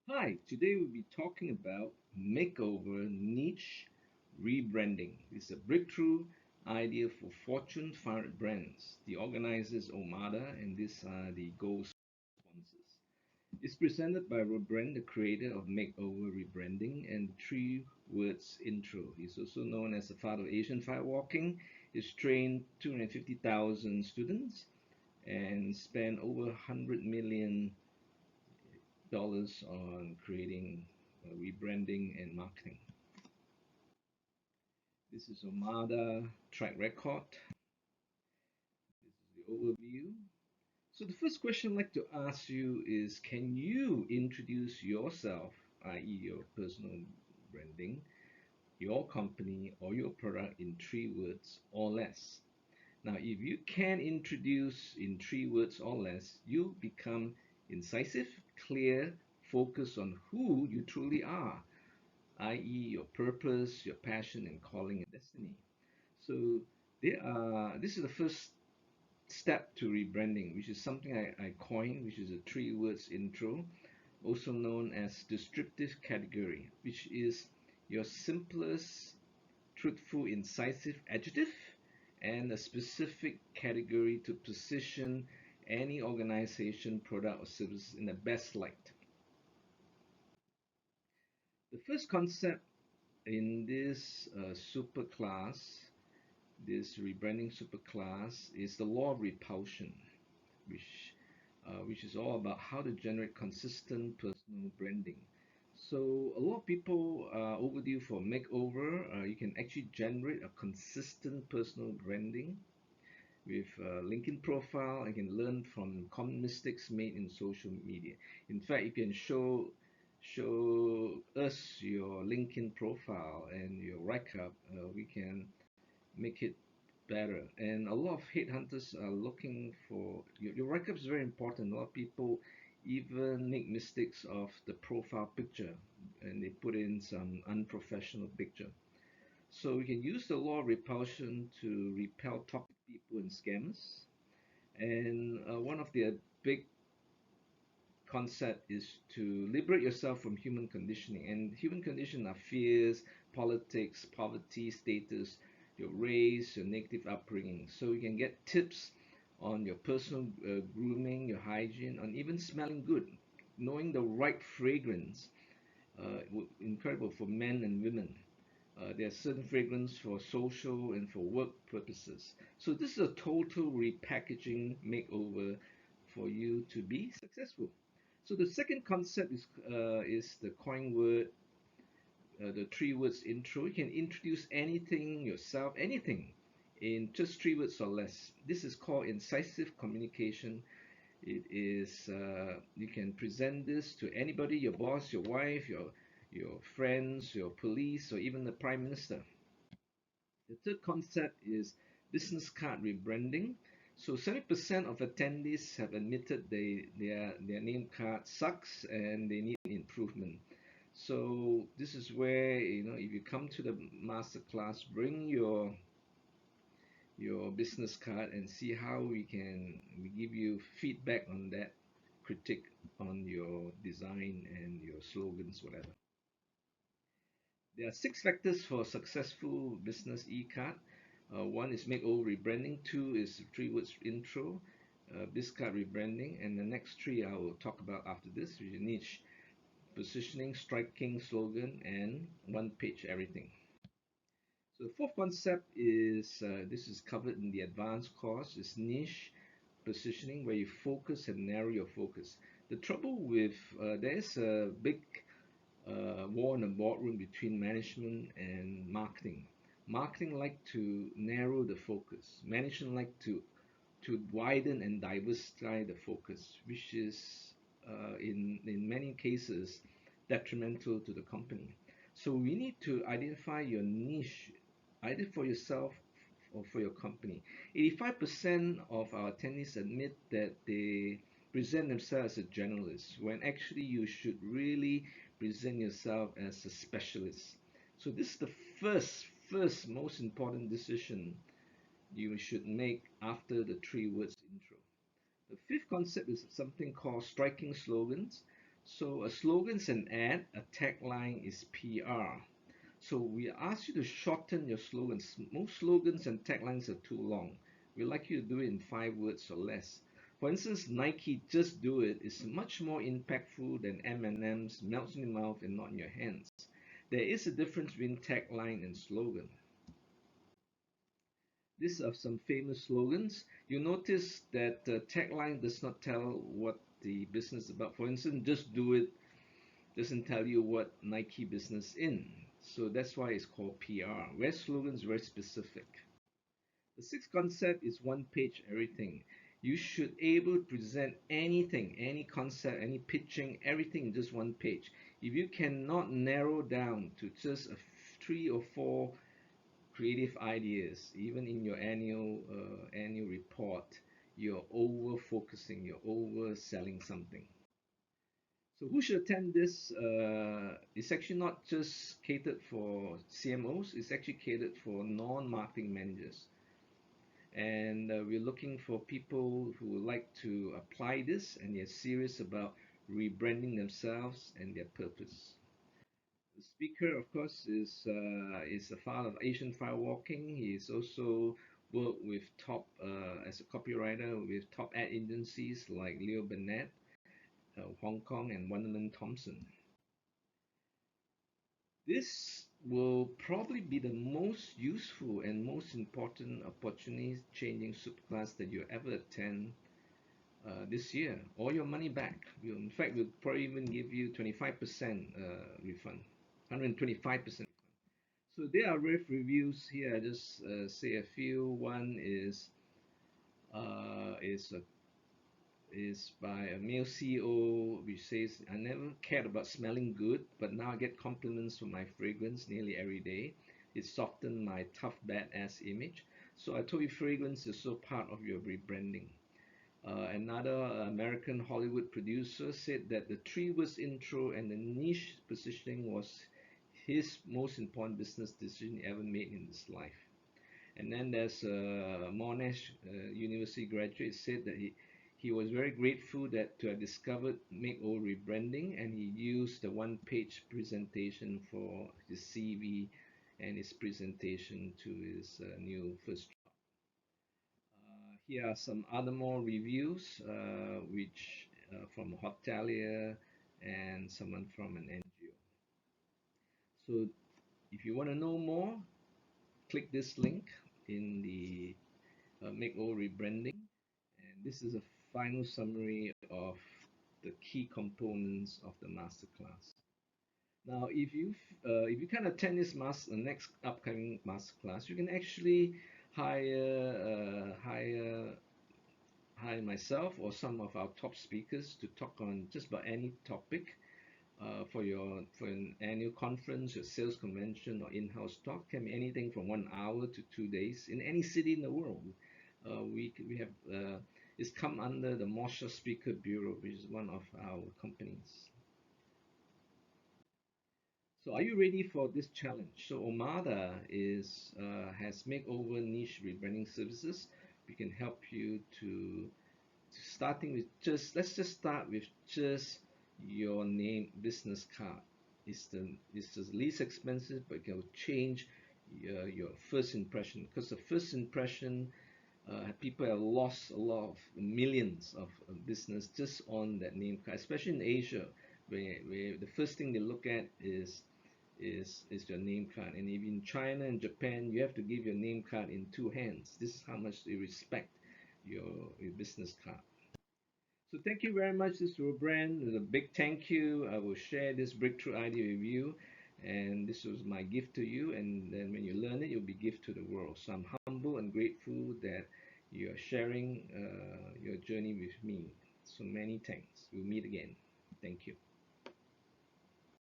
Hi, today we'll be talking about makeover niche rebranding. It's a breakthrough idea for Fortune 500 brands. The organizers Omada, and these are the gold sponsors. It's presented by Robren, the creator of Makeover Rebranding and Three Words Intro. He's also known as the father of Asian firewalking. He's trained 250,000 students and spent over 100 million dollars on creating rebranding and marketing. This is Omada track record. This is the overview. So the first question I'd like to ask you is, can you introduce yourself, i.e. your personal branding, your company or your product in 3 words or less? Now, if you can introduce in 3 words or less, you become incisive, clear, focus on who you truly are, i.e., your purpose, your passion, and calling and destiny. So this is the first step to rebranding, which is something I coined, which is a 3 words intro, also known as descriptive category, which is your simplest, truthful, incisive adjective and a specific category to position any organization, product, or service in the best light. The first concept in this super class, this rebranding super class, is the law of repulsion, which is all about how to generate consistent personal branding. So a lot of people are overdue for makeover. You can actually generate a consistent personal branding with a LinkedIn profile and can learn from common mistakes made in social media. In fact, you can show us your LinkedIn profile and your write up. We can make it better. And a lot of headhunters are looking for your write up is very important. A lot of people even make mistakes of the profile picture and they put in some unprofessional picture. So we can use the law of repulsion to repel toxic people and scammers. And one of the big concept is to liberate yourself from human conditioning. And human condition are fears, politics, poverty, status, your race, your negative upbringing. So you can get tips on your personal grooming, your hygiene, on even smelling good, knowing the right fragrance. Incredible for men and women. There are certain fragrance for social and for work purposes. So this is a total repackaging makeover for you to be successful. So the second concept is the coin word, the 3 words intro. You can introduce anything yourself, anything in just 3 words or less. This is called incisive communication. It is you can present this to anybody, your boss, your wife, your friends, your police, or even the prime minister. The third concept is business card rebranding. So 70% of attendees have admitted their name card sucks and they need improvement. So this is where, if you come to the master class, bring your business card and see how we give you feedback on that, critique on your design and your slogans, whatever. There are 6 factors for successful business e-card. One is makeover rebranding. Two is 3 words intro, biz card rebranding, and the next three I will talk about after this, which is niche positioning, striking slogan, and one-page everything. So the fourth concept is this is covered in the advanced course. Is niche positioning, where you focus and narrow your focus. The trouble with there's a big war in the boardroom between management and marketing. Marketing like to narrow the focus. Management like to widen and diversify the focus, which is in many cases detrimental to the company. So we need to identify your niche, either for yourself or for your company. 85% of our attendees admit that they present themselves as a generalist, when actually you should really present yourself as a specialist. So this is the first most important decision you should make after the 3 words intro. The fifth concept is something called striking slogans. So a slogan's an ad, a tagline is PR. So we ask you to shorten your slogans. Most slogans and taglines are too long. We like you to do it in 5 words or less. For instance, Nike "Just Do It" is much more impactful than M&M's "Melts in your mouth and not in your hands." There is a difference between tagline and slogan. These are some famous slogans. You notice that the tagline does not tell what the business is about. For instance, "Just Do It" doesn't tell you what Nike business in. So that's why it's called PR. Where slogan is very specific. The sixth concept is one page everything. You should able to present anything, any concept, any pitching, everything in just one page. If you cannot narrow down to just 3 or 4 creative ideas, even in your annual report, you're over focusing, you're overselling something. So who should attend this? It's actually not just catered for CMOs, it's actually catered for non-marketing managers. And we're looking for people who would like to apply this and they're serious about rebranding themselves and their purpose. The speaker, of course, is a father of Asian firewalking. He's also worked with top as a copywriter with top ad agencies like Leo Burnett, Hong Kong, and Wonderman Thompson. This will probably be the most useful and most important opportunity changing superclass that you ever attend this year. All your money back. In fact, we'll probably even give you 25% refund, 125%. So there are reviews here. I just say a few. One is a is by a male CEO which says, "I never cared about smelling good, but now I get compliments for my fragrance nearly every day. It softened my tough badass image." So I told you fragrance is so part of your rebranding. Another American Hollywood producer said that the 3 words intro and the niche positioning was his most important business decision he ever made in his life. And then there's a Monash University graduate said that he was very grateful that to have discovered Makeover Rebranding, and he used the one-page presentation for his CV and his presentation to his new first job. Here are some other more reviews, which from a hotelier and someone from an NGO. So if you want to know more, click this link in the Makeover Rebranding. And this is a final summary of the key components of the masterclass. Now, if you can attend this next upcoming masterclass, you can actually hire myself or some of our top speakers to talk on just about any topic for an annual conference, your sales convention, or in-house talk. Can be anything from 1 hour to 2 days in any city in the world. We have it's come under the Mosher Speaker Bureau, which is one of our companies. So are you ready for this challenge? So Omada has makeover niche rebranding services. We can help you to starting with let's just start with just your name business card. It's the least expensive, but it will change your first impression, because the first impression people have lost a lot of millions of business just on that name card, especially in Asia, where the first thing they look at is your name card. And if in China and Japan, you have to give your name card in 2 hands. This is how much they respect your business card. So thank you very much. This is Robren. With a big thank you. I will share this breakthrough idea with you, and this was my gift to you. And then when you learn it, you'll be gift to the world. So I'm humble and grateful that you are sharing your journey with me. So many thanks. We'll meet again. Thank you.